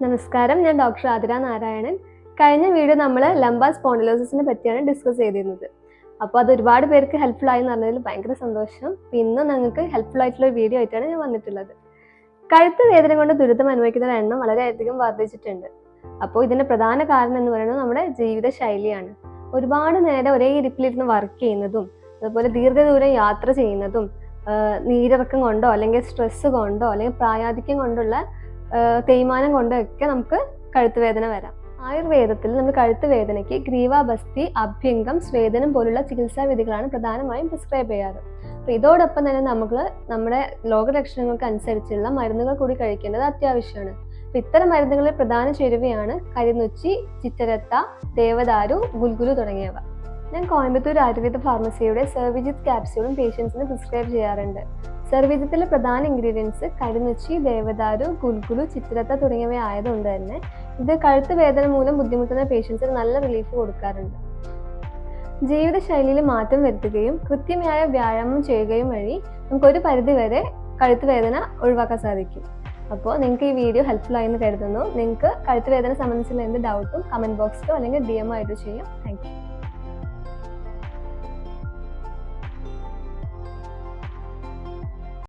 നമസ്കാരം, ഞാൻ ഡോക്ടർ ആതിര നാരായണൻ. കഴിഞ്ഞ വീഡിയോ നമ്മൾ ലംബാർ സ്പോണ്ടിലോസിസിനെ പറ്റിയാണ് ഡിസ്കസ് ചെയ്തിരുന്നത്. അപ്പോൾ അത് ഒരുപാട് പേർക്ക് ഹെൽപ്ഫുൾ ആയി എന്ന് പറഞ്ഞതിൽ ഭയങ്കര സന്തോഷം. ഇന്നും നിങ്ങൾക്ക് ഹെൽപ്ഫുൾ ആയിട്ടുള്ള ഒരു വീഡിയോ ആയിട്ടാണ് ഞാൻ വന്നിട്ടുള്ളത്. കഴുത്ത് വേദന കൊണ്ട് ദുരിതം അനുഭവിക്കുന്നവരുടെ എണ്ണം വളരെയധികം വർദ്ധിച്ചിട്ടുണ്ട്. അപ്പോൾ ഇതിന്റെ പ്രധാന കാരണം എന്ന് പറയുന്നത് നമ്മുടെ ജീവിത ശൈലിയാണ്. ഒരുപാട് നേരം ഒരേ ഇരിപ്പിലിരുന്ന് വർക്ക് ചെയ്യുന്നതും അതുപോലെ ദീർഘദൂരം യാത്ര ചെയ്യുന്നതും നീരിറക്കം കൊണ്ടോ അല്ലെങ്കിൽ സ്ട്രെസ് കൊണ്ടോ അല്ലെങ്കിൽ പ്രായാധിക്യം കൊണ്ടുള്ള തേയ്മാനം കൊണ്ടൊക്കെ നമുക്ക് കഴുത്ത് വേദന വരാം. ആയുർവേദത്തിൽ നമ്മൾ കഴുത്ത് വേദനയ്ക്ക് ഗ്രീവാബസ്തി, അഭ്യംഗം, സ്വേദനം പോലുള്ള ചികിത്സാ വിധികളാണ് പ്രധാനമായും പ്രിസ്ക്രൈബ് ചെയ്യാറ്. അപ്പോൾ ഇതോടൊപ്പം തന്നെ നമ്മുടെ രോഗലക്ഷണങ്ങൾക്ക് അനുസരിച്ചുള്ള മരുന്നുകൾ കൂടി കഴിക്കേണ്ടത് അത്യാവശ്യമാണ്. അപ്പോൾ ഇത്തരം മരുന്നുകളിൽ പ്രധാന ചേരുവയാണ് കരിനുച്ചി, ചിറ്റരത്ത, ദേവദാരു, ഗുൽഗുലു തുടങ്ങിയവ. ഞാൻ കോയമ്പത്തൂർ ആയുർവേദ ഫാർമസിയുടെ സെർവിജിത്ത് ക്യാപ്സ്യൂളും പേഷ്യൻസിന് പ്രിസ്ക്രൈബ് ചെയ്യാറുണ്ട്. സെർവിജിത്തിലെ പ്രധാന ഇൻഗ്രീഡിയൻസ് കരിനുച്ചി, ദേവദാരു, ഗുൽഗുലു, ചിത്രത്ത തുടങ്ങിയവ ആയതുകൊണ്ട് തന്നെ ഇത് കഴുത്ത് വേദന മൂലം ബുദ്ധിമുട്ടുന്ന പേഷ്യൻസിന് നല്ല റിലീഫ് കൊടുക്കാറുണ്ട്. ജീവിതശൈലിയിൽ മാറ്റം വരുത്തുകയും കൃത്യമായ വ്യായാമം ചെയ്യുകയും വഴി നമുക്കൊരു പരിധിവരെ കഴുത്ത് വേദന ഒഴിവാക്കാൻ സാധിക്കും. അപ്പോൾ നിങ്ങൾക്ക് ഈ വീഡിയോ ഹെൽപ്ഫുൾ ആയെന്ന് കരുതുന്നു. നിങ്ങൾക്ക് കഴുത്ത് വേദന സംബന്ധിച്ചുള്ള എന്ത് ഡൗട്ടും കമൻറ്റ് ബോക്സിലോ അല്ലെങ്കിൽ DM ആയിട്ടോ ചെയ്യാം. Thank you.